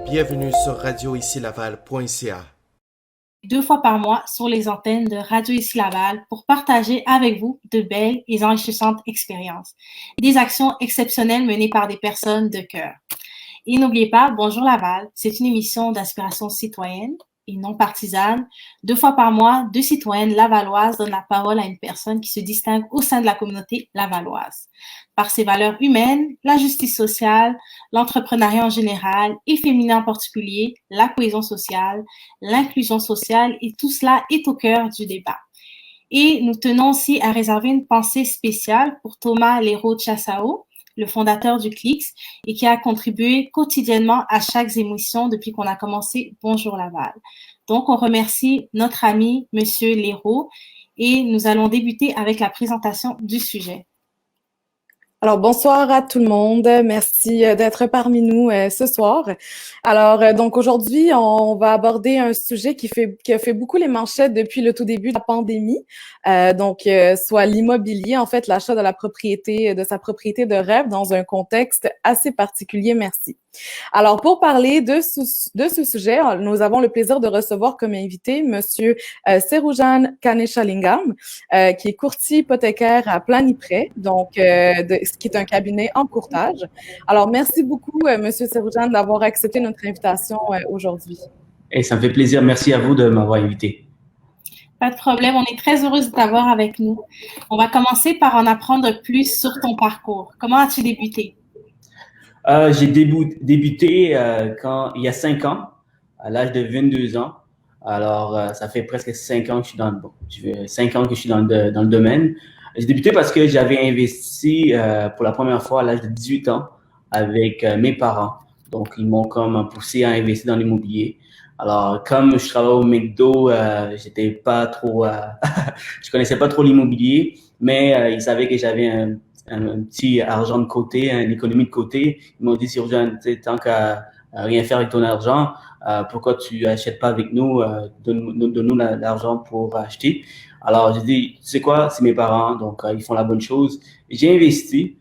Bienvenue sur radioicilaval.ca. 2 fois par mois sur les antennes de Radio Ici Laval pour partager avec vous de belles et enrichissantes expériences, des actions exceptionnelles menées par des personnes de cœur. Et n'oubliez pas, Bonjour Laval, c'est une émission d'inspiration citoyenne et non partisane. 2 fois par mois, 2 citoyennes lavalloises donnent la parole à une personne qui se distingue au sein de la communauté lavalloise. Par ses valeurs humaines, la justice sociale, l'entrepreneuriat en général et féminin en particulier, la cohésion sociale, l'inclusion sociale et tout cela est au cœur du débat. Et nous tenons aussi à réserver une pensée spéciale pour Thomas Leroux-Chassao, le fondateur du CLICS et qui a contribué quotidiennement à chaque émission depuis qu'on a commencé Bonjour Laval. Donc, on remercie notre ami Monsieur Leroux et nous allons débuter avec la présentation du sujet. Alors, bonsoir à tout le monde. Merci d'être parmi nous ce soir. Alors, donc aujourd'hui, on va aborder un sujet qui a fait beaucoup les manchettes depuis le tout début de la pandémie. Soit l'immobilier, en fait, l'achat de sa propriété de rêve dans un contexte assez particulier. Merci. Alors, pour parler de ce sujet, nous avons le plaisir de recevoir comme invité Monsieur Serujan Kaneshalingam, qui est courtier hypothécaire à Planiprêt, ce qui est un cabinet en courtage. Alors, merci beaucoup, Monsieur Serujan, d'avoir accepté notre invitation aujourd'hui. Et ça me fait plaisir. Merci à vous de m'avoir invité. Pas de problème, on est très heureuse de t'avoir avec nous. On va commencer par en apprendre plus sur ton parcours. Comment as-tu débuté? J'ai débuté il y a 5 ans, à l'âge de 22 ans. Alors, ça fait presque 5 ans que je suis dans le domaine. J'ai débuté parce que j'avais investi pour la première fois à l'âge de 18 ans avec mes parents. Donc, ils m'ont comme poussé à investir dans l'immobilier. Alors, comme je travaille au McDo, j'étais pas trop, je connaissais pas trop l'immobilier, mais ils savaient que j'avais un petit argent de côté, une économie de côté. Ils m'ont dit, Serujan, tant qu'à rien faire avec ton argent, pourquoi tu achètes pas avec nous, donne-nous l'argent pour acheter. Alors, j'ai dit, tu sais quoi, c'est mes parents, donc ils font la bonne chose. J'ai investi,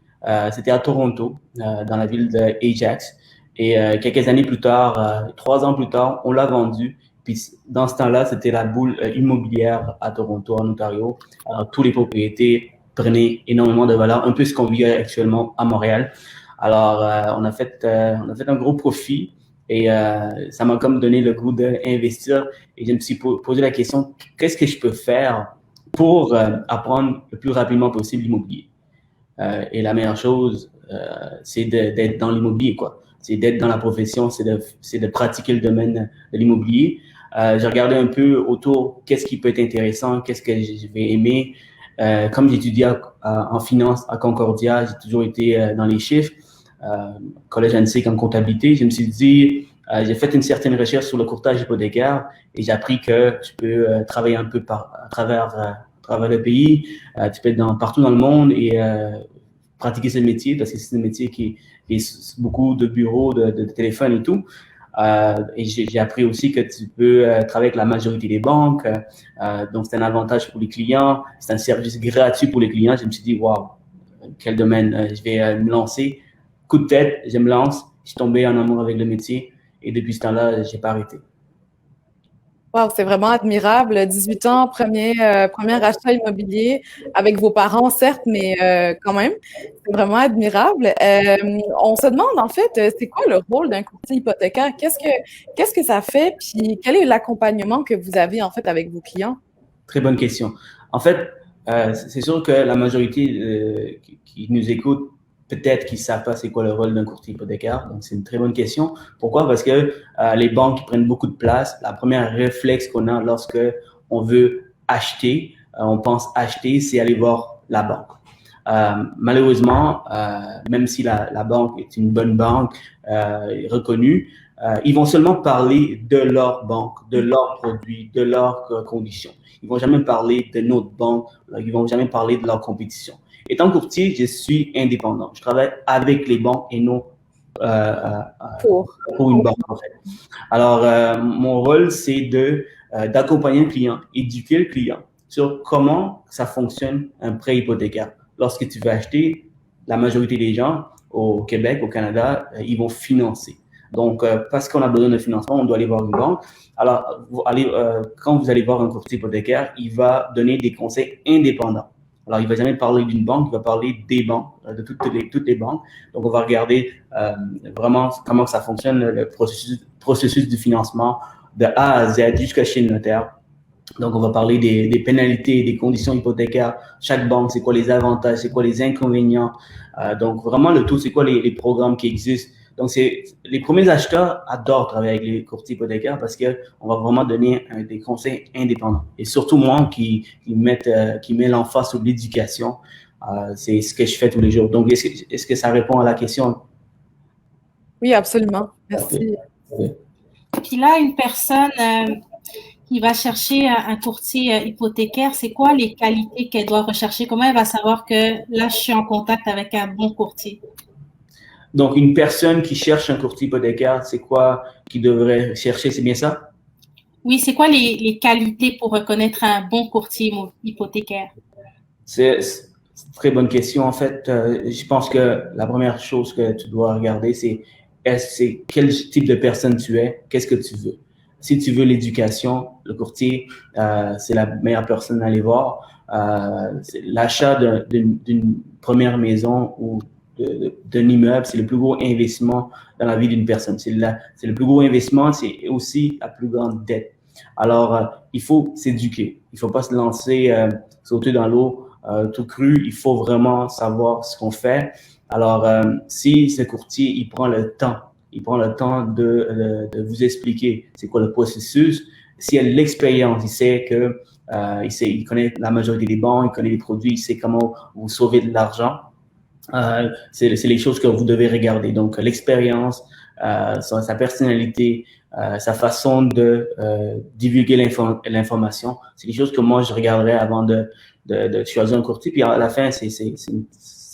c'était à Toronto, dans la ville d'Ajax. Et quelques années plus tard, 3 ans plus tard, on l'a vendu. Puis dans ce temps-là, c'était la boule immobilière à Toronto, en Ontario. Alors, tous les propriétés prenaient énormément de valeur, un peu ce qu'on vit actuellement à Montréal. Alors, on a fait un gros profit et ça m'a comme donné le goût d'investir. Et je me suis posé la question, qu'est-ce que je peux faire pour apprendre le plus rapidement possible l'immobilier? Et la meilleure chose, c'est d'être dans l'immobilier, quoi. C'est d'être dans la profession, c'est de pratiquer le domaine de l'immobilier. J'ai regardé un peu autour, qu'est-ce qui peut être intéressant, qu'est-ce que je vais aimer. Comme j'étudie en finance à Concordia, j'ai toujours été dans les chiffres. Collège ANSEC en comptabilité, je me suis dit, j'ai fait une certaine recherche sur le courtage hypothécaire et j'ai appris que tu peux travailler un peu à travers le pays, tu peux être partout dans le monde et pratiquer ce métier parce que c'est un métier qui est beaucoup de bureaux, de téléphones et tout. Et j'ai appris aussi que tu peux travailler avec la majorité des banques. Donc, c'est un avantage pour les clients. C'est un service gratuit pour les clients. Je me suis dit, waouh, quel domaine, je vais me lancer. Coup de tête, je me lance. Je suis tombé en amour avec le métier. Et depuis ce temps-là, j'ai pas arrêté. Wow, c'est vraiment admirable. 18 ans, premier achat immobilier avec vos parents, certes, mais quand même, c'est vraiment admirable. On se demande en fait, c'est quoi le rôle d'un courtier hypothécaire? Qu'est-ce que ça fait? Puis quel est l'accompagnement que vous avez en fait avec vos clients? Très bonne question. En fait, c'est sûr que la majorité qui nous écoute, peut-être qu'ils ne savent pas c'est quoi le rôle d'un courtier hypothécaire. Donc, c'est une très bonne question. Pourquoi? Parce que les banques prennent beaucoup de place. La première réflexe qu'on a lorsque on veut acheter, on pense acheter, c'est aller voir la banque. Malheureusement, même si la banque est une bonne banque reconnue, ils vont seulement parler de leur banque, de leurs produits, de leurs conditions. Ils vont jamais parler de notre banque, ils vont jamais parler de leur compétition. Étant courtier, je suis indépendant. Je travaille avec les banques et non pour une banque, en fait. Alors, mon rôle, c'est d'accompagner le client, éduquer le client sur comment ça fonctionne un prêt hypothécaire. Lorsque tu veux acheter, la majorité des gens, au Québec, au Canada, ils vont financer. Donc, parce qu'on a besoin de financement, on doit aller voir une banque. Alors, quand vous allez voir un courtier hypothécaire, il va donner des conseils indépendants. Alors, il ne va jamais parler d'une banque, il va parler des banques, de toutes les banques. Donc, on va regarder vraiment comment ça fonctionne, le processus du financement de A à Z jusqu'à chez le notaire. Donc, on va parler des pénalités, des conditions hypothécaires. Chaque banque, c'est quoi les avantages, c'est quoi les inconvénients. Donc, vraiment, le tout, c'est quoi les programmes qui existent. Donc, les premiers acheteurs adorent travailler avec les courtiers hypothécaires parce qu'on va vraiment donner des conseils indépendants. Et surtout, moi, qui met l'emphase sur l'éducation, c'est ce que je fais tous les jours. Donc, est-ce que ça répond à la question? Oui, absolument. Merci. Okay. Puis là, une personne qui va chercher un courtier hypothécaire, c'est quoi les qualités qu'elle doit rechercher? Comment elle va savoir que là, je suis en contact avec un bon courtier? Donc, une personne qui cherche un courtier hypothécaire, c'est quoi qu'il devrait chercher? C'est bien ça? Oui, c'est quoi les qualités pour reconnaître un bon courtier hypothécaire? C'est une très bonne question. En fait, je pense que la première chose que tu dois regarder, c'est quel type de personne tu es, qu'est-ce que tu veux. Si tu veux l'éducation, le courtier, c'est la meilleure personne à aller voir. L'achat d'une première maison ou d'un immeuble, c'est le plus gros investissement dans la vie d'une personne. C'est le plus gros investissement, c'est aussi la plus grande dette. Alors, il faut s'éduquer. Il ne faut pas se lancer, sauter dans l'eau tout cru. Il faut vraiment savoir ce qu'on fait. Alors, si ce courtier, il prend le temps de vous expliquer c'est quoi le processus, s'il a de l'expérience, il sait que il connaît la majorité des banques, il connaît les produits, il sait comment vous sauver de l'argent. C'est les choses que vous devez regarder. Donc, l'expérience, sa personnalité, sa façon de divulguer l'information, c'est des choses que moi, je regarderais avant de choisir un courtier. Puis à la fin, c'est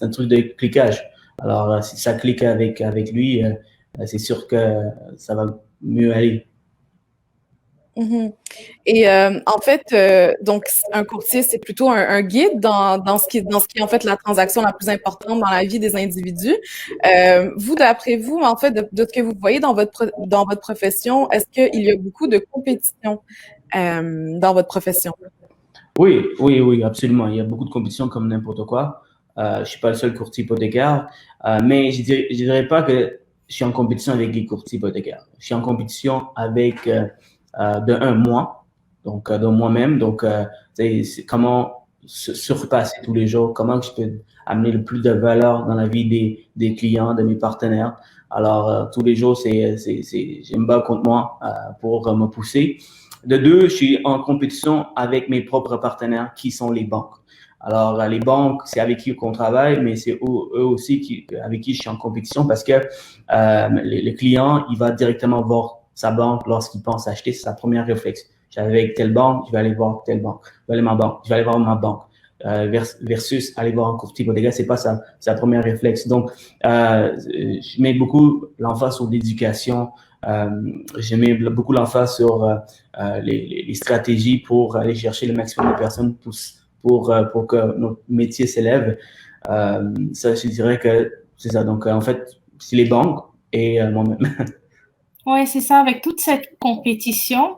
un truc de cliquage. Alors, si ça clique avec lui, c'est sûr que ça va mieux aller. Mm-hmm. Et en fait, donc un courtier, c'est plutôt un guide dans ce qui est en fait la transaction la plus importante dans la vie des individus. Vous, d'après vous, en fait, de ce que vous voyez dans votre profession, est-ce qu'il y a beaucoup de compétition dans votre profession? Oui, absolument. Il y a beaucoup de compétition comme n'importe quoi. Je suis pas le seul courtier hypothécaire, mais je dirais pas que je suis en compétition avec les courtiers hypothécaires. Je suis en compétition avec moi, donc de moi-même. Donc, c'est comment se surpasser tous les jours, comment je peux amener le plus de valeur dans la vie des clients, de mes partenaires. Alors, tous les jours, je me bats contre moi pour me pousser. De deux, je suis en compétition avec mes propres partenaires qui sont les banques. Alors, les banques, c'est avec qui qu'on travaille, mais c'est eux aussi avec qui je suis en compétition parce que le client, il va directement voir sa banque lorsqu'il pense acheter, c'est sa première réflexe. J'avais avec telle banque, je vais aller voir telle banque. Je vais aller voir ma banque. Versus aller voir un courtier hypothécaire, c'est pas sa première réflexe. Donc, je mets beaucoup l'emphase sur l'éducation. Je mets beaucoup l'emphase sur les stratégies pour aller chercher le maximum de personnes pour que notre métier s'élève. Ça, je dirais que c'est ça. Donc, en fait, c'est les banques et moi-même. Oui, c'est ça. Avec toute cette compétition,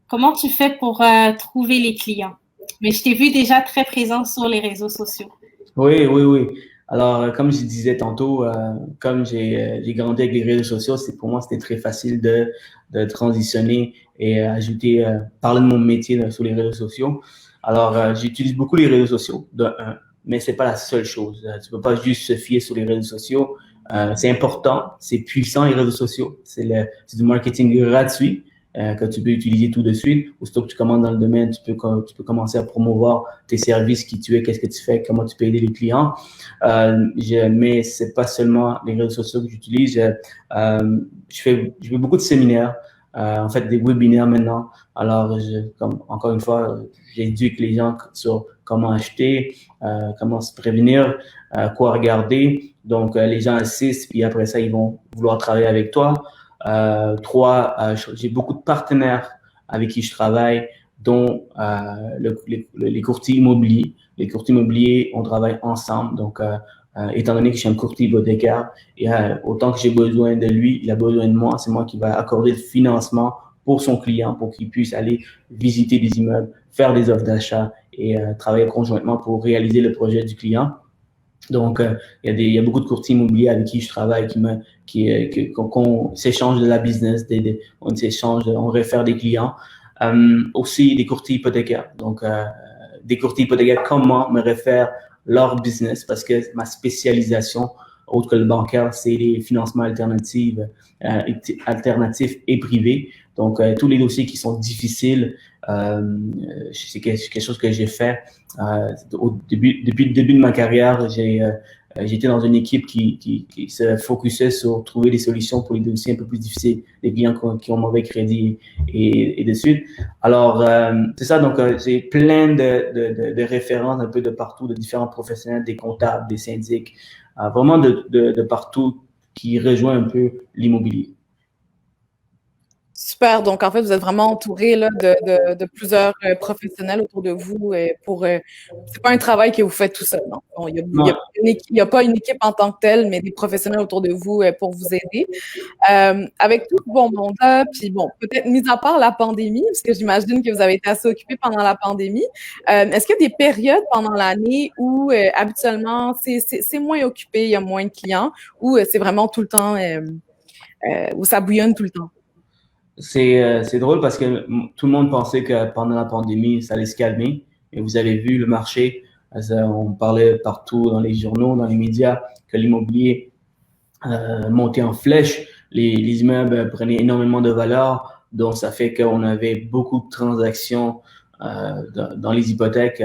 comment tu fais pour trouver les clients? Mais je t'ai vu déjà très présent sur les réseaux sociaux. Oui. Alors, comme je disais tantôt, comme j'ai grandi avec les réseaux sociaux, pour moi, c'était très facile de transitionner et ajouter, parler de mon métier sur les réseaux sociaux. Alors, j'utilise beaucoup les réseaux sociaux, mais c'est pas la seule chose. Tu peux pas juste se fier sur les réseaux sociaux. C'est important, c'est puissant les réseaux sociaux. C'est du marketing gratuit que tu peux utiliser tout de suite. Aussitôt que tu commences dans le domaine, tu peux commencer à promouvoir tes services, qui tu es, qu'est-ce que tu fais, comment tu peux aider les clients. Mais c'est pas seulement les réseaux sociaux que j'utilise. Je fais beaucoup de séminaires. En fait, des webinaires maintenant. Alors, encore une fois, j'éduque les gens sur comment acheter, comment se prévenir, quoi regarder. Donc, les gens assistent, puis après ça, ils vont vouloir travailler avec toi. J'ai beaucoup de partenaires avec qui je travaille, dont les courtiers immobiliers. Les courtiers immobiliers, on travaille ensemble. Donc, étant donné que je suis un courtier hypothécaire, et autant que j'ai besoin de lui, il a besoin de moi. C'est moi qui va accorder le financement pour son client, pour qu'il puisse aller visiter des immeubles, faire des offres d'achat et travailler conjointement pour réaliser le projet du client. Donc, il y a beaucoup de courtiers immobiliers avec qui je travaille, qu'on s'échange de la business, on réfère des clients. Aussi des courtiers hypothécaires. Donc, des courtiers hypothécaires comme moi me réfèrent leur business parce que ma spécialisation, autre que le bancaire, c'est les financements alternatifs et privés. Donc, tous les dossiers qui sont difficiles, c'est quelque chose que j'ai fait depuis le début de ma carrière. J'étais dans une équipe qui se focusait sur trouver des solutions pour les dossiers un peu plus difficiles, des clients qui ont mauvais crédit et de suite. Alors, c'est ça. Donc, j'ai plein de références un peu de partout, de différents professionnels, des comptables, des syndics, vraiment de partout qui rejoint un peu l'immobilier. Super. Donc, en fait, vous êtes vraiment entouré là, de plusieurs professionnels autour de vous c'est pas un travail que vous faites tout seul. Non? Bon, il y a pas une équipe en tant que telle, mais des professionnels autour de vous pour vous aider. Avec tout ce bon monde-là, puis bon, peut-être mis à part la pandémie, parce que j'imagine que vous avez été assez occupé pendant la pandémie, est-ce qu'il y a des périodes pendant l'année où habituellement c'est moins occupé, il y a moins de clients, ou c'est vraiment tout le temps, où ça bouillonne tout le temps? C'est drôle parce que tout le monde pensait que pendant la pandémie, ça allait se calmer. Et vous avez vu le marché, on parlait partout dans les journaux, dans les médias, que l'immobilier montait en flèche. Les immeubles prenaient énormément de valeur. Donc, ça fait qu'on avait beaucoup de transactions dans les hypothèques.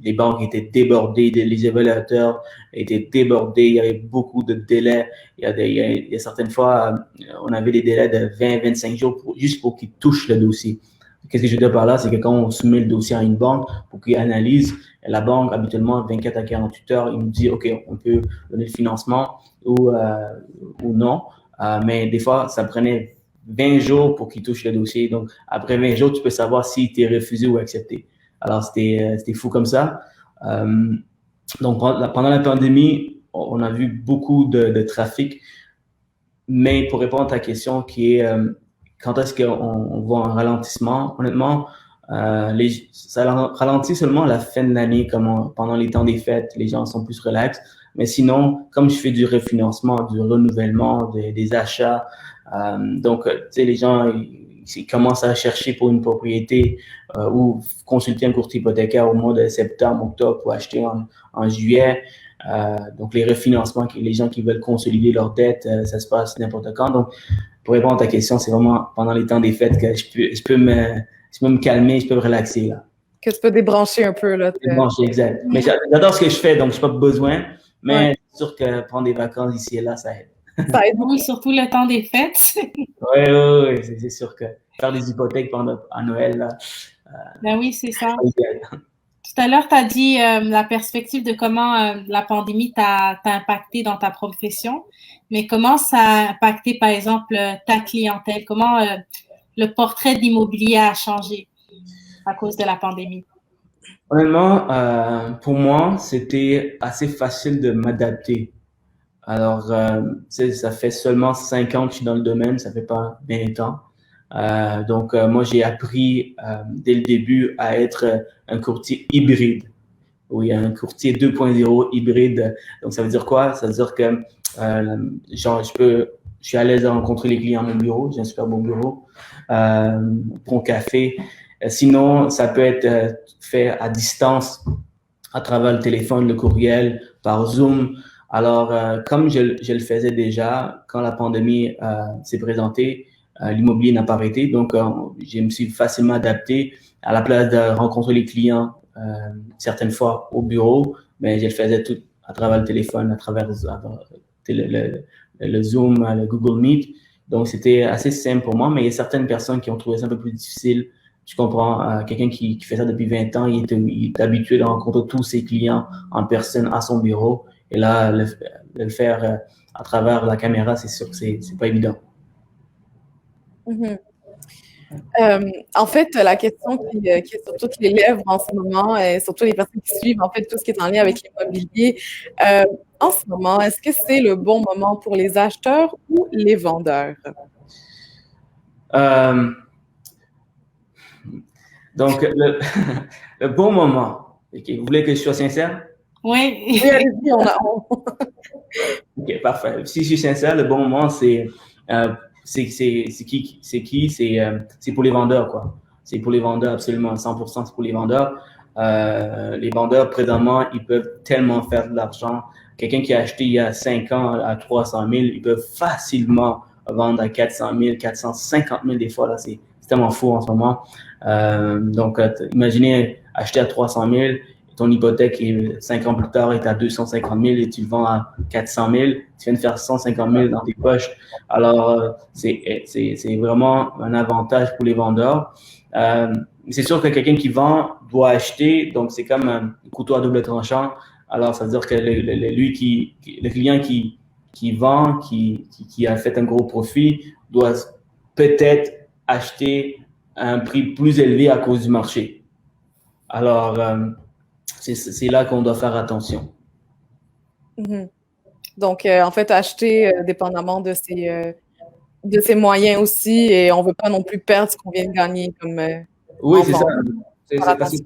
Les banques étaient débordées, les évaluateurs étaient débordés, il y avait beaucoup de délais. Il y a certaines fois, on avait des délais de 20-25 jours juste pour qu'ils touchent le dossier. Qu'est-ce que je veux dire par là? C'est que quand on soumet le dossier à une banque pour qu'ils analysent, la banque, habituellement, 24 à 48 heures, il nous dit, OK, on peut donner le financement ou non. Mais des fois, ça prenait 20 jours pour qu'ils touchent le dossier. Donc, après 20 jours, tu peux savoir s'il t'est refusé ou accepté. Alors, c'était fou comme ça. Donc, pendant la pandémie, on a vu beaucoup de trafic. Mais pour répondre à ta question qui est quand est-ce qu'on voit un ralentissement, honnêtement, ça ralentit seulement à la fin de l'année, comme pendant les temps des fêtes, les gens sont plus relax. Mais sinon, comme je fais du refinancement, du renouvellement, des achats, donc, tu sais, les gens ils commencent à chercher pour une propriété ou consulter un courtier hypothécaire au mois de septembre, octobre pour acheter en juillet. Donc, les refinancements, les gens qui veulent consolider leur dette, ça se passe n'importe quand. Donc, pour répondre à ta question, c'est vraiment pendant les temps des fêtes que je peux me calmer, je peux me relaxer. Là. Que tu peux débrancher un peu. Là, débrancher, exact. Mais j'adore ce que je fais, donc je n'ai pas besoin. Mais c'est sûr que prendre des vacances ici et là, ça aide. Ça aide, oui, surtout le temps des fêtes. Oui, c'est sûr que faire des hypothèques à Noël, là. Ben oui, c'est ça. Tout à l'heure, tu as dit la perspective de comment la pandémie t'a impacté dans ta profession, mais comment ça a impacté, par exemple, ta clientèle? Comment le portrait de l'immobilier a changé à cause de la pandémie? Honnêtement, pour moi, c'était assez facile de m'adapter. Alors, ça fait seulement 5 ans que je suis dans le domaine, ça fait pas 20 ans. Donc, moi, j'ai appris dès le début à être un courtier hybride. Oui, un courtier 2.0 hybride. Donc, ça veut dire quoi? Ça veut dire que genre, je suis à l'aise à rencontrer les clients à mon bureau. J'ai un super bon bureau. Bon café. Sinon, ça peut être fait à distance, à travers le téléphone, le courriel, par Zoom. Alors, comme je le faisais déjà, quand la pandémie s'est présentée, l'immobilier n'a pas arrêté. Donc, je me suis facilement adapté à la place de rencontrer les clients certaines fois au bureau, mais je le faisais tout à travers le téléphone, à travers le Zoom, le Google Meet. Donc, c'était assez simple pour moi, mais il y a certaines personnes qui ont trouvé ça un peu plus difficile. Je comprends, quelqu'un qui fait ça depuis 20 ans, il est habitué de rencontrer tous ses clients en personne à son bureau. Et là, le faire à travers la caméra, c'est sûr que c'est pas évident. Mm-hmm. En fait, la question qui est sur toutes les lèvres en ce moment, et surtout les personnes qui suivent en fait tout ce qui est en lien avec l'immobilier, en ce moment, est-ce que c'est le bon moment pour les acheteurs ou les vendeurs? Euh, donc, le bon moment. Ok, vous voulez que je sois sincère? Oui. Oui, allez-y, Ok, parfait. Si je suis sincère, le bon moment, c'est pour les vendeurs, quoi. C'est pour les vendeurs, absolument, 100%, c'est pour les vendeurs. Les vendeurs, présentement, ils peuvent tellement faire de l'argent. Quelqu'un qui a acheté il y a 5 ans à 300 000, ils peuvent facilement vendre à 400 000, 450 000 des fois, là, c'est tellement fou en ce moment. Donc, imaginez acheter à 300 000, ton hypothèque, 5 ans plus tard, est à 250 000 et tu le vends à 400 000, tu viens de faire 150 000 dans tes poches. Alors, c'est vraiment un avantage pour les vendeurs. C'est sûr que quelqu'un qui vend doit acheter, donc c'est comme un couteau à double tranchant. Alors, ça veut dire que le client qui vend, qui a fait un gros profit, doit peut-être acheter à un prix plus élevé à cause du marché. Alors, c'est là qu'on doit faire attention. Mhm. Donc, en fait, acheter dépendamment de ses moyens aussi, et on ne veut pas non plus perdre ce qu'on vient de gagner comme Oui, en c'est ça. vente. Parce que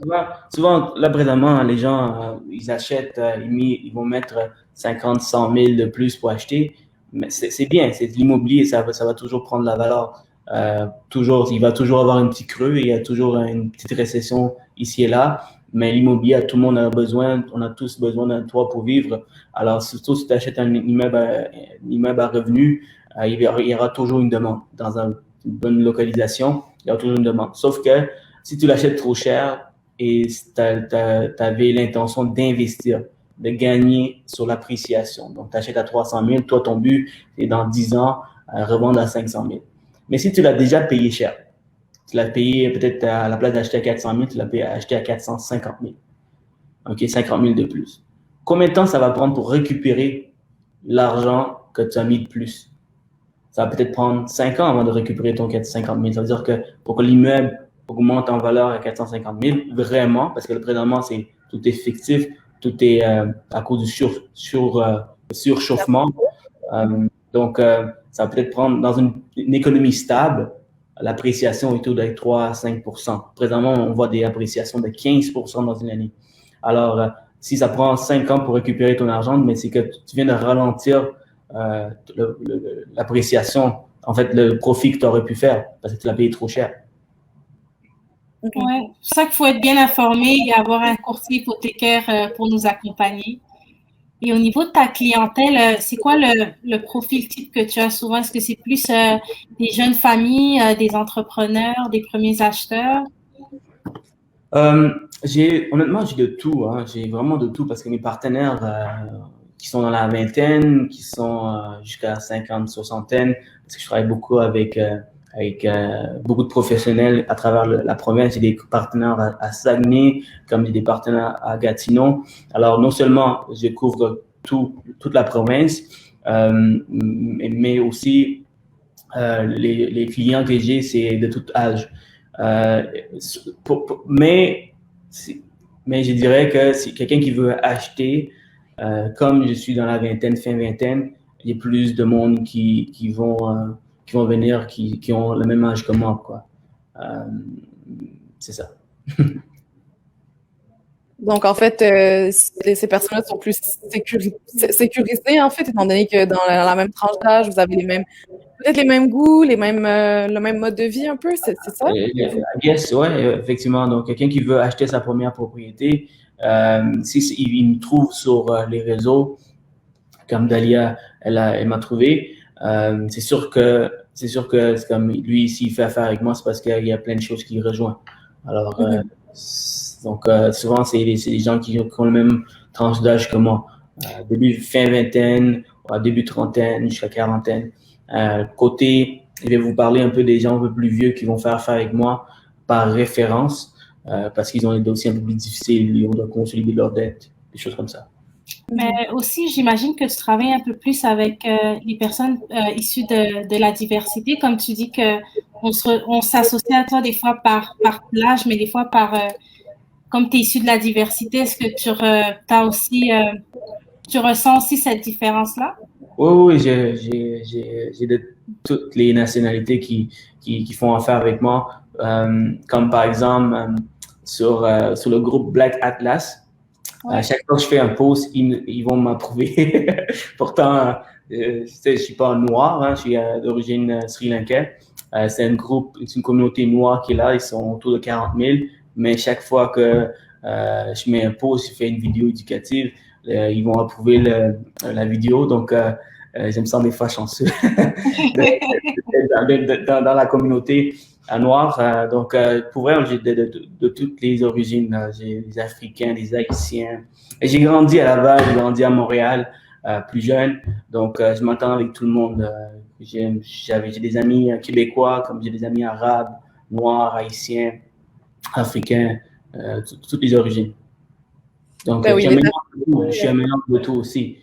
souvent, là, présentement, les gens, ils achètent, ils vont mettre 50, 100 000 de plus pour acheter. Mais c'est bien, c'est de l'immobilier, ça va toujours prendre la valeur. Toujours, il va toujours avoir un petit creux, il y a toujours une petite récession ici et là. Mais l'immobilier, tout le monde a besoin, on a tous besoin d'un toit pour vivre. Alors, surtout si tu achètes un immeuble à revenu, il y aura toujours une demande. Dans une bonne localisation, il y aura toujours une demande. Sauf que si tu l'achètes trop cher et tu avais l'intention d'investir, de gagner sur l'appréciation. Donc, tu achètes à 300 000, toi, ton but, c'est dans 10 ans, revendre à 500 000. Mais si tu l'as déjà payé cher, tu l'as payé peut-être à la place d'acheter à 400 000, tu l'as payé acheté à 450 000. OK, 50 000 de plus. Combien de temps ça va prendre pour récupérer l'argent que tu as mis de plus? Ça va peut-être prendre 5 ans avant de récupérer ton 450 000. Ça veut dire que pour que l'immeuble augmente en valeur à 450 000, vraiment, parce que présentement, tout est fictif, tout est à cause du surchauffement. Donc, ça va peut-être prendre, dans une économie stable, l'appréciation est autour de 3 à 5 Présentement, on voit des appréciations de 15 dans une année. Alors, si ça prend 5 ans pour récupérer ton argent, mais c'est que tu viens de ralentir l'appréciation, en fait, le profit que tu aurais pu faire parce que tu l'as payé trop cher. Ouais, c'est ça qu'il faut être bien informé et avoir un courtier hypothécaire pour nous accompagner. Et au niveau de ta clientèle, c'est quoi le profil type que tu as souvent? Est-ce que c'est plus des jeunes familles, des entrepreneurs, des premiers acheteurs? Honnêtement, j'ai de tout. Hein. J'ai vraiment de tout parce que mes partenaires qui sont dans la vingtaine, qui sont jusqu'à 50, soixantaine, parce que je travaille beaucoup avec beaucoup de professionnels à travers la province. J'ai des partenaires à Saguenay, comme j'ai des partenaires à Gatineau. Alors, non seulement je couvre toute la province, mais aussi les clients que j'ai, c'est de tout âge. Mais je dirais que si quelqu'un qui veut acheter, comme je suis dans la vingtaine, fin vingtaine, il y a plus de monde qui vont venir, qui ont le même âge que moi, quoi. C'est ça. Donc, en fait, ces personnes-là sont plus sécurisées, en fait, étant donné que dans la même tranche d'âge, vous avez peut-être les mêmes goûts, le même mode de vie un peu, c'est ça? Yes, ouais, effectivement. Donc, quelqu'un qui veut acheter sa première propriété, il me trouve sur les réseaux, comme Dalia, elle m'a trouvé. C'est sûr que c'est comme lui, s'il fait affaire avec moi, c'est parce qu'il y a plein de choses qui rejoignent. Alors, donc, souvent, c'est des gens qui ont le même tranche d'âge que moi. Fin vingtaine, début trentaine, jusqu'à quarantaine. Je vais vous parler un peu des gens un peu plus vieux qui vont faire affaire avec moi par référence, parce qu'ils ont des dossiers un peu plus difficiles, ils doivent consolider leurs dettes, des choses comme ça. Mais aussi, j'imagine que tu travailles un peu plus avec les personnes issues de la diversité. Comme tu dis que on s'associe à toi des fois par l'âge, mais des fois comme tu es issu de la diversité, est-ce que tu ressens aussi cette différence-là? Oui, j'ai de toutes les nationalités qui font affaire avec moi, comme par exemple sur le groupe Black Atlas. Ouais. Chaque fois que je fais un post, ils vont m'approuver. Pourtant, je suis pas noir, hein, je suis d'origine sri-lankaise. C'est une communauté noire qui est là, ils sont autour de 40 000. Mais chaque fois que je mets un post, je fais une vidéo éducative, ils vont approuver la vidéo. Donc, je me sens des fois chanceux dans la communauté noire. Donc, pour vrai, j'ai de toutes les origines. J'ai des Africains, des Haïtiens. Et j'ai grandi à Laval, j'ai grandi à Montréal, plus jeune. Donc, je m'entends avec tout le monde. J'ai des amis québécois, comme j'ai des amis arabes, noirs, haïtiens, africains, toutes les origines. Donc, Ben oui, je suis un mélange de tout aussi.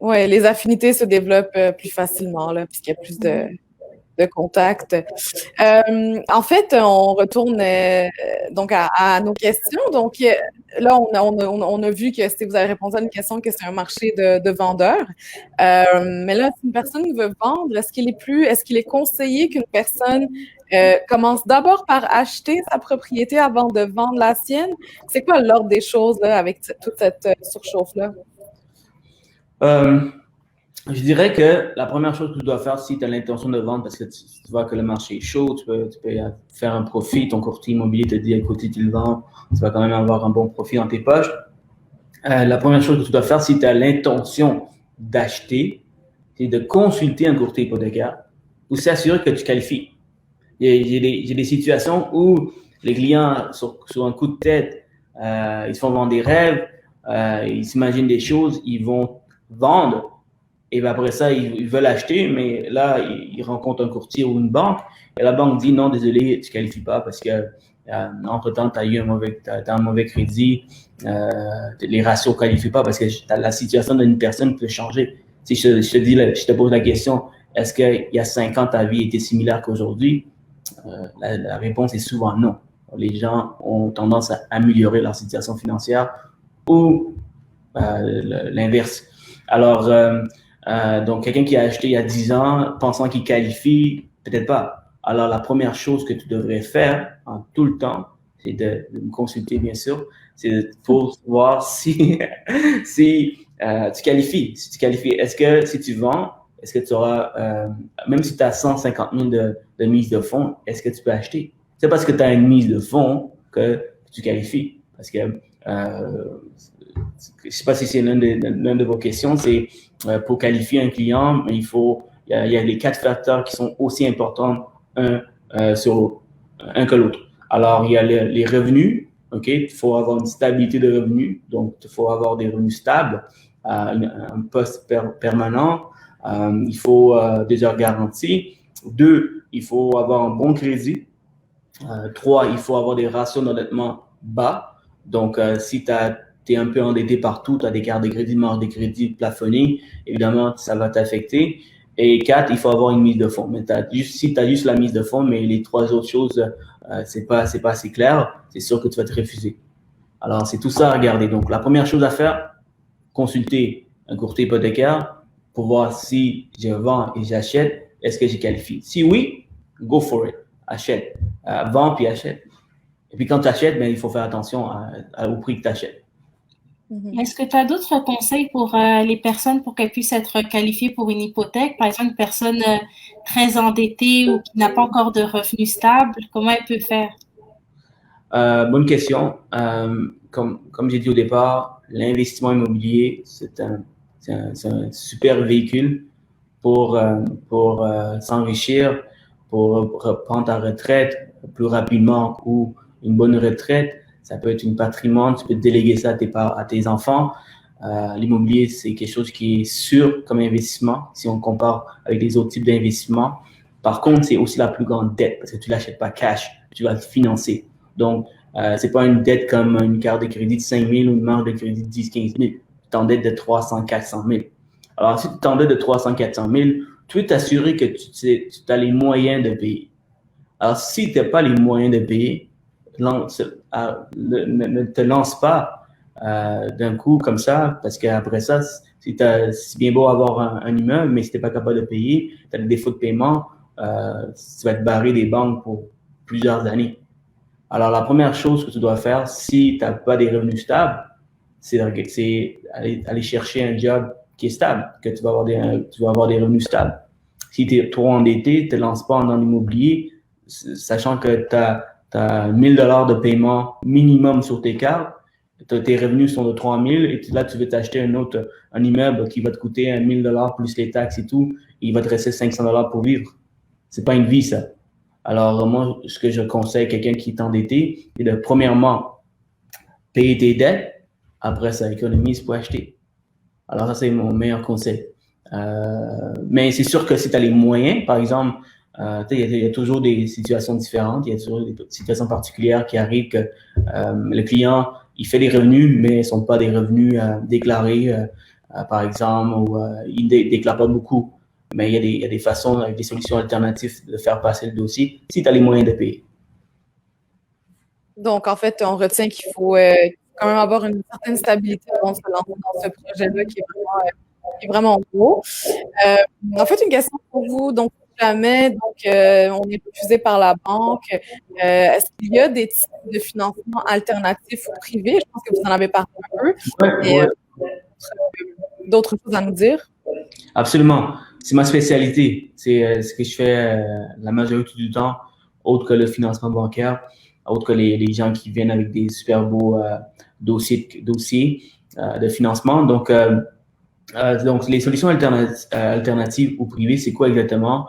Oui, les affinités se développent plus facilement, là, puisqu'il y a plus de contact. En fait, on retourne donc à nos questions. Donc, là, on a vu que vous avez répondu à une question que c'est un marché de vendeurs. Mais là, si une personne veut vendre, est-ce qu'il est conseillé qu'une personne commence d'abord par acheter sa propriété avant de vendre la sienne? C'est quoi l'ordre des choses là, avec toute cette surchauffe-là? Je dirais que la première chose que tu dois faire si tu as l'intention de vendre, parce que tu vois que le marché est chaud, tu peux faire un profit, ton courtier immobilier te dit, écoute, si tu le vends, tu vas quand même avoir un bon profit dans tes poches. La première chose que tu dois faire si tu as l'intention d'acheter, c'est de consulter un courtier hypothécaire pour s'assurer que tu qualifies. J'ai des situations où les clients, sur un coup de tête, ils se font vendre des rêves, ils s'imaginent des choses, ils vont vendre. Et bien après ça, ils veulent acheter, mais là, ils rencontrent un courtier ou une banque. Et la banque dit non, désolé, tu ne qualifies pas parce que entre-temps, tu as eu un mauvais crédit. Les ratios ne qualifient pas parce que la situation d'une personne peut changer. Si je te pose la question, est-ce qu'il y a 5 ans, ta vie était similaire qu'aujourd'hui? La réponse est souvent non. Les gens ont tendance à améliorer leur situation financière ou l'inverse. Alors, donc, quelqu'un qui a acheté il y a 10 ans, pensant qu'il qualifie, peut-être pas. Alors, la première chose que tu devrais faire en tout le temps, c'est de me consulter, bien sûr, c'est pour voir si tu qualifies. Si tu qualifies, est-ce que si tu vends, est-ce que tu auras, même si tu as 150 000 de mise de fonds, est-ce que tu peux acheter? C'est parce que tu as une mise de fonds que tu qualifies. Parce que, je ne sais pas si c'est l'une de vos questions, c'est pour qualifier un client, mais il y a les 4 facteurs qui sont aussi importants sur un que l'autre. Alors, il y a les revenus, ok? Il faut avoir une stabilité de revenus, donc il faut avoir des revenus stables, un poste permanent, il faut des heures garanties. 2, il faut avoir un bon crédit. 3, il faut avoir des ratios d'endettement bas. Donc, si tu es un peu endetté partout, tu as des cartes de crédit, marge de crédit plafonnés, évidemment, ça va t'affecter. Et 4, il faut avoir une mise de fonds. Mais si tu as juste la mise de fonds, mais les 3 autres choses, c'est pas assez clair, c'est sûr que tu vas te refuser. Alors, c'est tout ça à regarder. Donc, la première chose à faire, consulter un courtier hypothécaire pour voir si je vends et j'achète, est-ce que j'y qualifie? Si oui, go for it. Achète. Vends puis achète. Et puis, quand tu achètes, ben, il faut faire attention au prix que tu achètes. Est-ce que tu as d'autres conseils pour les personnes pour qu'elles puissent être qualifiées pour une hypothèque? Par exemple, une personne très endettée ou qui n'a pas encore de revenus stables, comment elle peut faire? Bonne question. Comme j'ai dit au départ, l'investissement immobilier, c'est un super véhicule pour s'enrichir, pour prendre ta retraite plus rapidement ou une bonne retraite. Ça peut être un patrimoine, tu peux déléguer ça à tes enfants. L'immobilier, c'est quelque chose qui est sûr comme investissement si on compare avec les autres types d'investissements. Par contre, c'est aussi la plus grande dette parce que tu ne l'achètes pas cash, tu vas le financer. Donc, c'est pas une dette comme une carte de crédit de 5 000 ou une marge de crédit de 10 000, 15 000. Tu t'endettes de 300 400 000. Alors, si tu t'endettes de 300 400 000, tu veux t'assurer que tu as les moyens de payer. Alors, si tu n'as pas les moyens de payer, ne te lance pas d'un coup comme ça, parce qu'après ça, c'est bien beau avoir un immeuble, mais si tu n'es pas capable de payer, tu as des défauts de paiement, tu vas te barrer des banques pour plusieurs années. Alors, la première chose que tu dois faire, si tu n'as pas des revenus stables, c'est aller chercher un job qui est stable, que tu vas avoir des revenus stables. Si tu es trop endetté, ne te lance pas dans l'immobilier, sachant que tu as 1 000 $ de paiement minimum sur tes cartes, tes revenus sont de 3 000 et là, tu veux t'acheter un immeuble qui va te coûter 1 000 $ plus les taxes et tout, et il va te rester 500 $ pour vivre. C'est pas une vie, ça. Alors, moi, ce que je conseille à quelqu'un qui est endetté, c'est de, premièrement, payer tes dettes. Après, ça économise pour acheter. Alors, ça, c'est mon meilleur conseil. Mais c'est sûr que si tu as les moyens, par exemple, il y a toujours des situations différentes, il y a toujours des situations particulières qui arrivent que le client, il fait des revenus, mais ce ne sont pas des revenus déclarés, par exemple, ou il ne déclare pas beaucoup. Mais il y a des façons, avec des solutions alternatives de faire passer le dossier si tu as les moyens de payer. Donc, en fait, on retient qu'il faut quand même avoir une certaine stabilité avant de se lancer dans ce projet-là qui est vraiment gros. En fait, une question pour vous. Donc, si jamais on est refusé par la banque, est-ce qu'il y a des types de financement alternatifs ou privés? Je pense que vous en avez parlé un peu. Et d'autres choses à nous dire? Absolument. C'est ma spécialité. C'est ce que je fais la majorité du temps, autre que le financement bancaire, autre que les gens qui viennent avec des super beaux dossiers de financement. Donc, les solutions alternatives ou privées, c'est quoi exactement?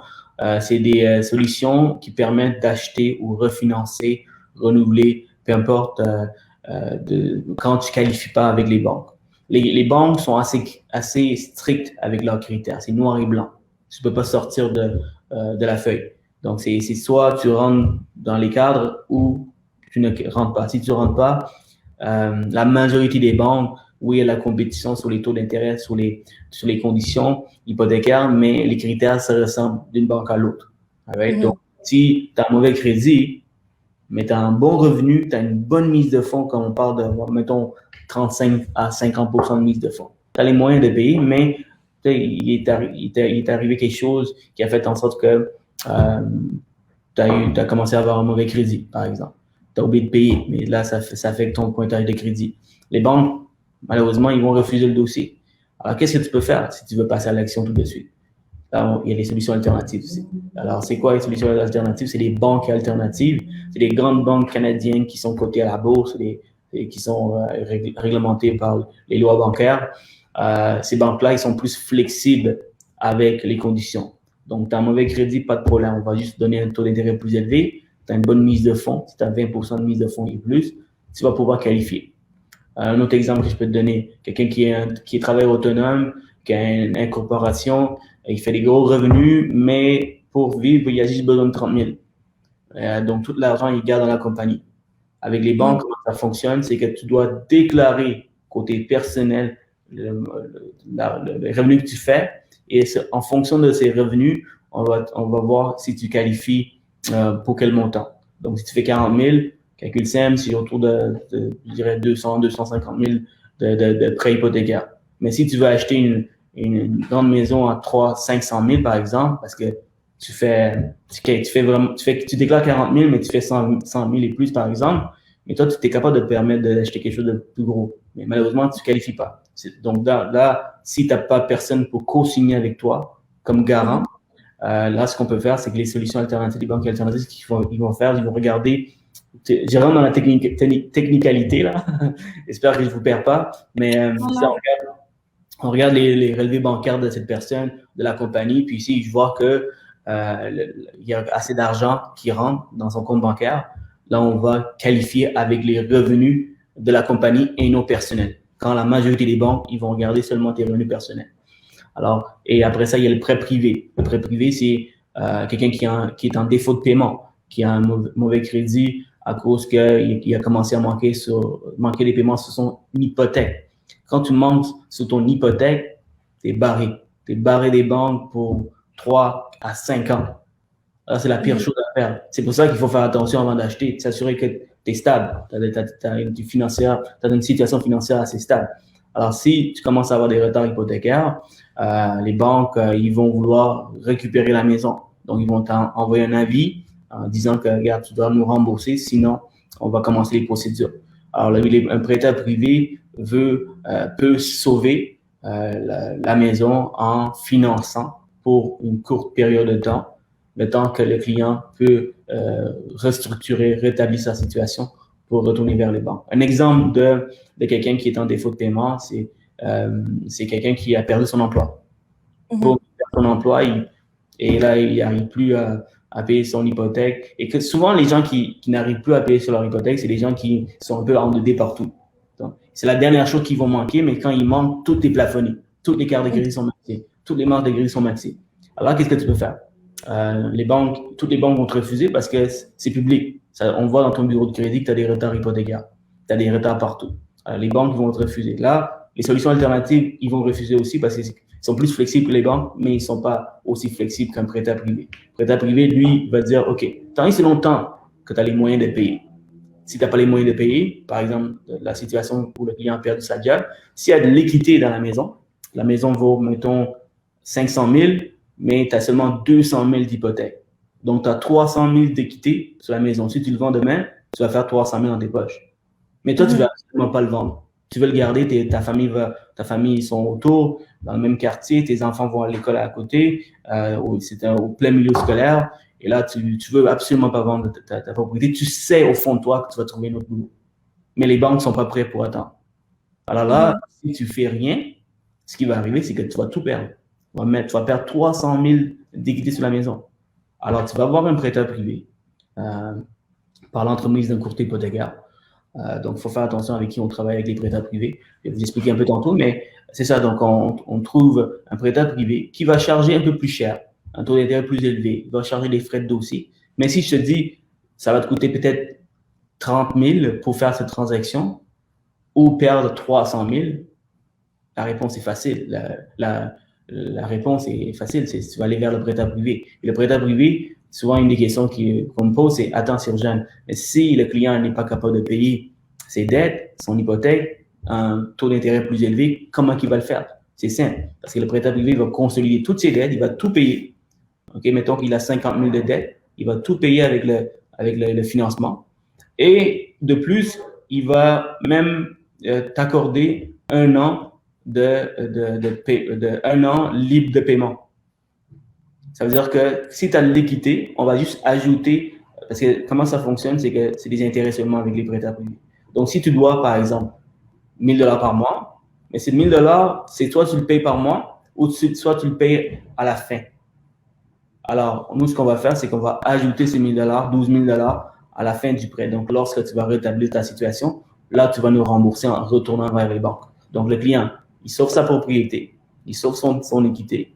C'est des solutions qui permettent d'acheter ou refinancer, renouveler, peu importe, quand tu ne qualifies pas avec les banques. Les banques sont assez strictes avec leurs critères. C'est noir et blanc. Tu ne peux pas sortir de la feuille. Donc, c'est soit tu rentres dans les cadres ou tu ne rentres pas. Si tu ne rentres pas, la majorité des banques, oui, il y a la compétition sur les taux d'intérêt, sur les conditions hypothécaires, mais les critères, ça ressemble d'une banque à l'autre. Right? Donc, si tu as un mauvais crédit, mais tu as un bon revenu, tu as une bonne mise de fonds, comme on parle de, mettons, 35 à 50% de mise de fonds. Tu as les moyens de payer, mais il est arrivé quelque chose qui a fait en sorte que tu as commencé à avoir un mauvais crédit, par exemple. Tu as oublié de payer, mais là, ça affecte ton pointage de crédit. Les banques, malheureusement, ils vont refuser le dossier. Alors, qu'est-ce que tu peux faire si tu veux passer à l'action tout de suite? Là, il y a les solutions alternatives aussi. Alors, c'est quoi les solutions alternatives? C'est des banques alternatives. C'est des grandes banques canadiennes qui sont cotées à la bourse et qui sont réglementées par les lois bancaires. Ces banques-là, ils sont plus flexibles avec les conditions. Donc, tu as un mauvais crédit, pas de problème. On va juste donner un taux d'intérêt plus élevé. Tu as une bonne mise de fonds. Si tu as 20% de mise de fonds et plus, tu vas pouvoir qualifier. Un autre exemple que je peux te donner, quelqu'un qui est travailleur autonome, qui a une incorporation, il fait des gros revenus, mais pour vivre, il a juste besoin de 30 000. Donc, tout l'argent, il garde dans la compagnie. Avec les banques, comment ça fonctionne, c'est que tu dois déclarer côté personnel le revenu que tu fais. Et en fonction de ces revenus, on va voir si tu qualifies pour quel montant. Donc, si tu fais 40 000, calcul simple, c'est autour de je dirais 250 000 de prêts hypothécaires. Mais si tu veux acheter une grande maison à 500 000 par exemple, parce que tu déclares 40 000, mais tu fais 100 000 et plus par exemple, mais toi, tu es capable de te permettre d'acheter quelque chose de plus gros. Mais malheureusement, tu ne qualifies pas. Donc là, si tu n'as pas personne pour co-signer avec toi comme garant, là, ce qu'on peut faire, c'est que les solutions alternatives, les banques alternatives, ils vont regarder. Je rentre dans la technicalité, là. J'espère que je ne vous perds pas. Mais on regarde les relevés bancaires de cette personne, de la compagnie, puis ici, je vois que il y a assez d'argent qui rentre dans son compte bancaire. Là, on va qualifier avec les revenus de la compagnie et non personnels. Quand la majorité des banques, ils vont regarder seulement tes revenus personnels. Alors, et après ça, il y a le prêt privé. Le prêt privé, c'est quelqu'un qui est en défaut de paiement, qui a un mauvais crédit à cause qu'il a commencé à manquer des paiements sur son hypothèque. Quand tu manques sur ton hypothèque, t'es barré. T'es barré des banques pour 3 à 5 ans. Alors, c'est la pire chose à faire. C'est pour ça qu'il faut faire attention avant d'acheter, s'assurer que tu es stable, tu as une situation financière assez stable. Alors, si tu commences à avoir des retards hypothécaires, les banques, ils vont vouloir récupérer la maison. Donc, ils vont t'envoyer un avis en disant que, regarde, tu dois nous rembourser, sinon, on va commencer les procédures. Alors, un prêteur privé peut sauver la maison en finançant pour une courte période de temps, le temps que le client peut restructurer, rétablir sa situation pour retourner vers les banques. Un exemple de quelqu'un qui est en défaut de paiement, c'est quelqu'un qui a perdu son emploi. Pour perdre son emploi, et là, il n'arrive plus à payer son hypothèque. Et que souvent, les gens qui n'arrivent plus à payer sur leur hypothèque, c'est les gens qui sont un peu endettés partout. C'est la dernière chose qu'ils vont manquer, mais quand ils manquent, tout est plafonné. Toutes les cartes de crédit sont maxées. Toutes les marges de crédit sont maxées. Alors, qu'est-ce que tu peux faire? Toutes les banques vont te refuser parce que c'est public. On voit dans ton bureau de crédit que tu as des retards hypothécaires. Tu as des retards partout. Les banques vont te refuser. Là, les solutions alternatives, ils vont refuser aussi parce qu'ils sont plus flexibles que les banques, mais ils ne sont pas aussi flexibles qu'un prêteur privé. Le prêteur privé, lui, va dire, OK, tant et si longtemps que tu as les moyens de payer. Si tu n'as pas les moyens de payer, par exemple, la situation où le client a perdu sa job, s'il y a de l'équité dans la maison vaut, mettons, 500 000, mais tu as seulement 200 000 d'hypothèque. Donc, tu as 300 000 d'équité sur la maison. Si tu le vends demain, tu vas faire 300 000 dans tes poches. Mais toi, tu ne veux absolument pas le vendre. Tu veux le garder, ta famille, ils sont autour, dans le même quartier, tes enfants vont à l'école à côté, c'est au plein milieu scolaire, et là, tu veux absolument pas vendre ta propriété. Tu sais au fond de toi que tu vas trouver un autre boulot. Mais les banques ne sont pas prêtes pour attendre. Alors là, si tu fais rien, ce qui va arriver, c'est que tu vas tout perdre. Tu vas perdre 300 000 d'équité sur la maison. Alors, tu vas avoir un prêteur privé par l'entremise d'un courtier hypothécaire. Donc, il faut faire attention avec qui on travaille avec les prêteurs privés. Je vais vous expliquer un peu tantôt, mais c'est ça. Donc, on trouve un prêteur privé qui va charger un peu plus cher, un taux d'intérêt plus élevé, il va charger des frais de dossier. Mais si je te dis, ça va te coûter peut-être 30 000 pour faire cette transaction ou perdre 300 000, la réponse est facile. La réponse est facile, c'est tu vas aller vers le prêteur privé. Et le prêteur privé, souvent, une des questions qu'on me pose, c'est « Attends, Sir-Jeanne, mais si le client n'est pas capable de payer ses dettes, son hypothèque, un taux d'intérêt plus élevé, comment il va le faire? » C'est simple, parce que le prêteur privé va consolider toutes ses dettes, il va tout payer. OK, mettons qu'il a 50 000 de dettes, il va tout payer avec le financement. Et de plus, il va même t'accorder un an un an libre de paiement. Ça veut dire que si tu as de l'équité, on va juste ajouter, parce que comment ça fonctionne, c'est que c'est des intérêts seulement avec les prêteurs privés. Donc, si tu dois, par exemple, 1 000 $ par mois, mais ces 1 000 $, c'est soit tu le payes par mois ou soit tu le payes à la fin. Alors, nous, ce qu'on va faire, c'est qu'on va ajouter ces 1 000 $, 12 000 $ à la fin du prêt. Donc, lorsque tu vas rétablir ta situation, là, tu vas nous rembourser en retournant vers les banques. Donc, le client, il sauve sa propriété, il sauve son équité.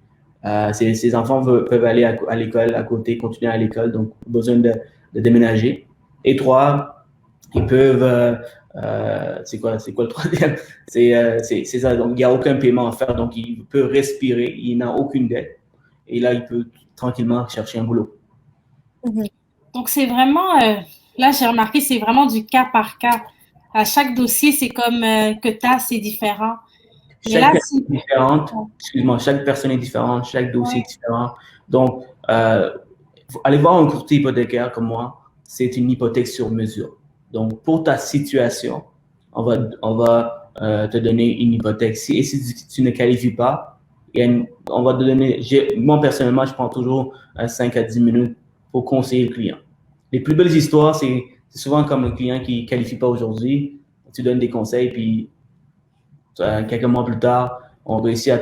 Ses enfants peuvent aller à l'école à côté, continuer à l'école, donc besoin de déménager. Et 3, ils peuvent, c'est quoi le troisième? C'est ça, donc il n'y a aucun paiement à faire, donc il peut respirer, il n'a aucune dette. Et là, il peut tranquillement chercher un boulot. Donc, c'est vraiment, là, j'ai remarqué, c'est vraiment du cas par cas. À chaque dossier, c'est comme que tu as, c'est différent. Chaque personne est différente. Excuse-moi, chaque personne est différente, chaque dossier est différent. Donc, aller voir un courtier hypothécaire comme moi, c'est une hypothèque sur mesure. Donc, pour ta situation, on va te donner une hypothèque. Et si tu ne qualifies pas, on va te donner, moi personnellement, je prends toujours 5 à 10 minutes pour conseiller le client. Les plus belles histoires, c'est souvent comme le client qui ne qualifie pas aujourd'hui, tu donnes des conseils, puis quelques mois plus tard, on réussit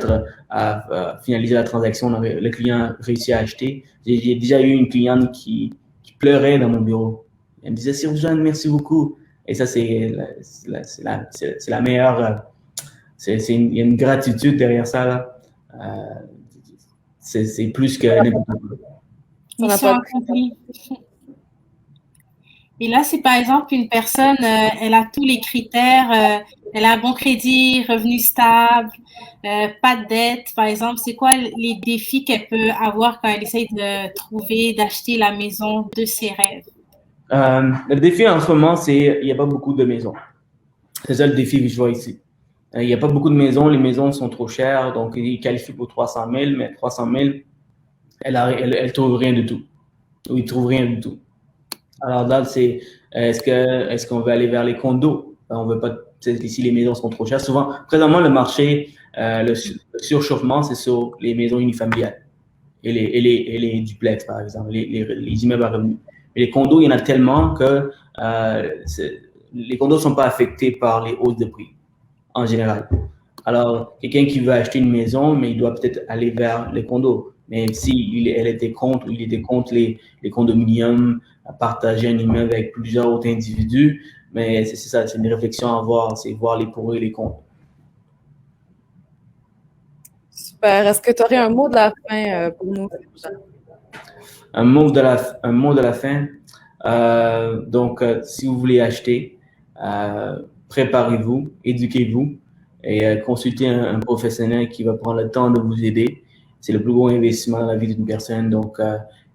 à finaliser la transaction, le client réussit à acheter. J'ai déjà eu une cliente qui pleurait dans mon bureau. Elle me disait « Sir-Jeanne, merci beaucoup ». Et ça, c'est la meilleure, il y a une gratitude derrière ça, là. C'est plus que n'importe quoi. Mission accomplie. Et là, si par exemple une personne, elle a tous les critères, elle a un bon crédit, revenu stable, pas de dette, par exemple, c'est quoi les défis qu'elle peut avoir quand elle essaye de trouver, d'acheter la maison de ses rêves? Le défi en ce moment, c'est il n'y a pas beaucoup de maisons. C'est ça le défi que je vois ici. Il n'y a pas beaucoup de maisons, les maisons sont trop chères, donc ils qualifient pour 300 000, mais 300 000, elle trouve rien du tout. Ou ils trouvent rien du tout. Alors là, c'est est-ce qu'on veut aller vers les condos? On veut pas, ici les maisons sont trop chères. Souvent, présentement, le marché, le surchauffement, c'est sur les maisons unifamiliales et les duplex, par exemple, les immeubles à revenus. Mais les condos, il y en a tellement que les condos ne sont pas affectés par les hausses de prix, en général. Alors, quelqu'un qui veut acheter une maison, mais il doit peut-être aller vers les condos. Mais si elle était contre, il était contre les condominiums, à partager un immeuble avec plusieurs autres individus, mais c'est ça, c'est une réflexion à avoir, c'est voir les pour et les contre. Super. Est-ce que tu aurais un mot de la fin pour nous? Un mot de la fin. Donc, si vous voulez acheter, préparez-vous, éduquez-vous et consultez un professionnel qui va prendre le temps de vous aider. C'est le plus gros investissement dans la vie d'une personne, donc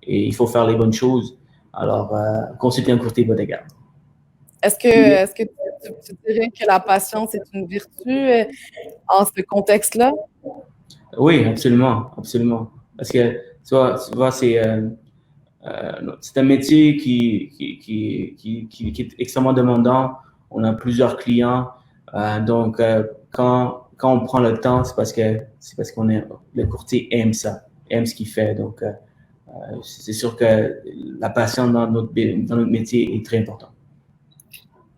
et il faut faire les bonnes choses. Alors, consultez un courtier hypothécaire. Est-ce que tu dirais que la patience est une vertu en ce contexte-là? Oui, absolument, absolument. Parce que, tu vois, c'est un métier qui est extrêmement demandant. On a plusieurs clients. Donc, quand on prend le temps, c'est parce que le courtier aime ça, aime ce qu'il fait. Donc, c'est sûr que la patience dans notre métier est très importante.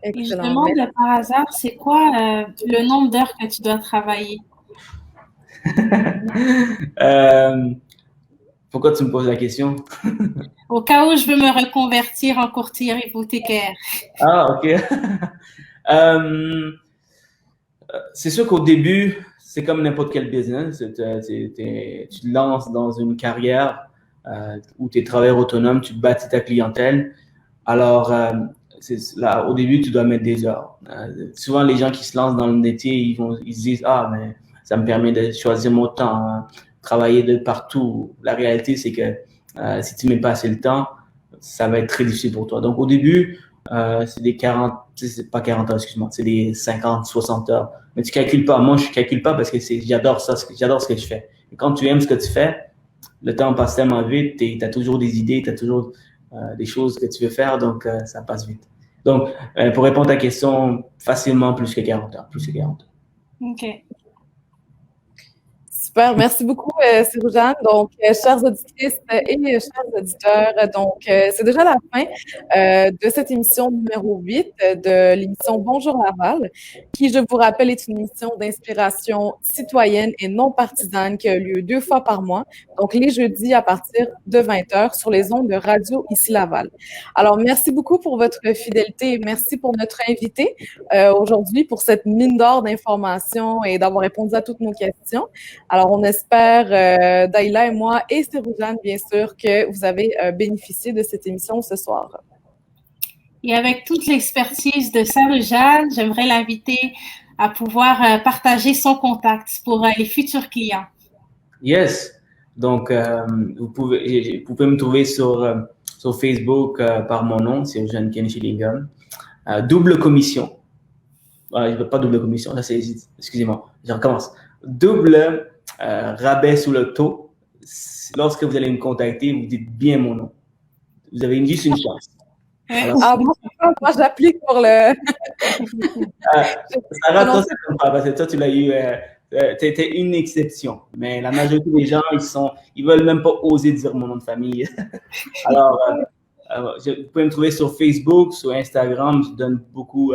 Et je demande par hasard, c'est quoi le nombre d'heures que tu dois travailler? Pourquoi tu me poses la question? Au cas où je veux me reconvertir en courtier hypothécaire. Ah, ok. C'est sûr qu'au début, c'est comme n'importe quel business. Tu te lances dans une carrière où tu es travailleur autonome, tu bâtis ta clientèle. Alors, là, au début, tu dois mettre des heures. Souvent, les gens qui se lancent dans le métier, ils se disent, ah, mais ça me permet de choisir mon temps, hein, travailler de partout. La réalité, c'est que si tu ne mets pas assez le temps, ça va être très difficile pour toi. Donc, au début, c'est des 40, c'est pas 40 heures, excuse-moi, c'est des 50, 60 heures. Mais tu calcules pas. Moi, je calcule pas parce que j'adore ça, j'adore ce que je fais. Et quand tu aimes ce que tu fais, le temps passe tellement vite, tu as toujours des idées, tu as toujours des choses que tu veux faire, donc ça passe vite. Donc, pour répondre à ta question, facilement plus que 40 heures, plus que 40 heures. OK. Super, merci beaucoup, Siroujane. Donc, chères auditrices et chers auditeurs, donc c'est déjà la fin de cette émission numéro 8 de l'émission Bonjour Laval, qui, je vous rappelle, est une émission d'inspiration citoyenne et non partisane qui a lieu 2 fois par mois, donc les jeudis à partir de 20h sur les ondes de Radio Ici Laval. Alors, merci beaucoup pour votre fidélité et merci pour notre invité aujourd'hui pour cette mine d'or d'informations et d'avoir répondu à toutes nos questions. Alors, on espère, Daïla et moi, et Siroujane, bien sûr, que vous avez bénéficié de cette émission ce soir. Et avec toute l'expertise de Siroujane, j'aimerais l'inviter à pouvoir partager son contact pour les futurs clients. Yes. Donc, vous pouvez me trouver sur Facebook par mon nom, Siroujane Kenshilingam. Double commission. Pas double commission, là, excusez-moi, je recommence. Double rabais sous le taux. Lorsque vous allez me contacter, vous dites bien mon nom. Vous avez juste une chance. Alors, moi, j'applique pour le... Sarah, toi, ça compte pas, parce que toi, tu l'as eu... t'étais une exception. Mais la majorité des gens, ils veulent même pas oser dire mon nom de famille. Alors, vous pouvez me trouver sur Facebook, sur Instagram. Je donne beaucoup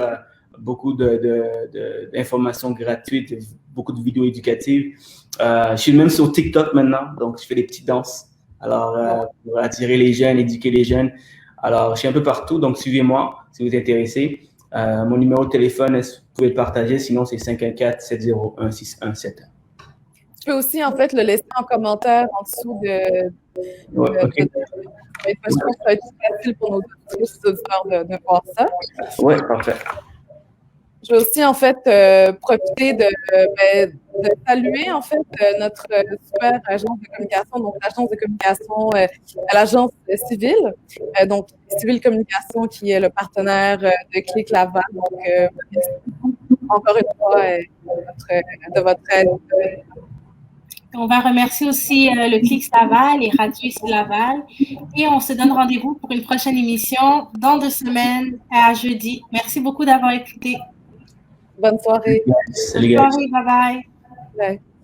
d'informations gratuites, beaucoup de vidéos éducatives. Je suis même sur TikTok maintenant, donc je fais des petites danses. Alors, pour attirer les jeunes, éduquer les jeunes. Alors, je suis un peu partout, donc suivez-moi si vous êtes intéressé. Mon numéro de téléphone, vous pouvez le partager, sinon c'est 514-701-6171. Tu peux aussi, en fait, le laisser en commentaire en dessous Ouais, OK. je pense que ça va être plus facile pour nos auditeurs de voir ça. Oui, parfait. Je vais aussi, en fait, profiter de saluer, en fait, notre super agence de communication, donc l'agence de communication à l'agence civile, donc Civile Communication qui est le partenaire de Clic Laval. Donc, merci encore une fois de votre aide. On va remercier aussi le Clic Laval et Radio ici Laval. Et on se donne rendez-vous pour une prochaine émission dans 2 semaines à jeudi. Merci beaucoup d'avoir écouté. Bonne soirée. Salut, guys. Bonne soirée, bye bye. Bye.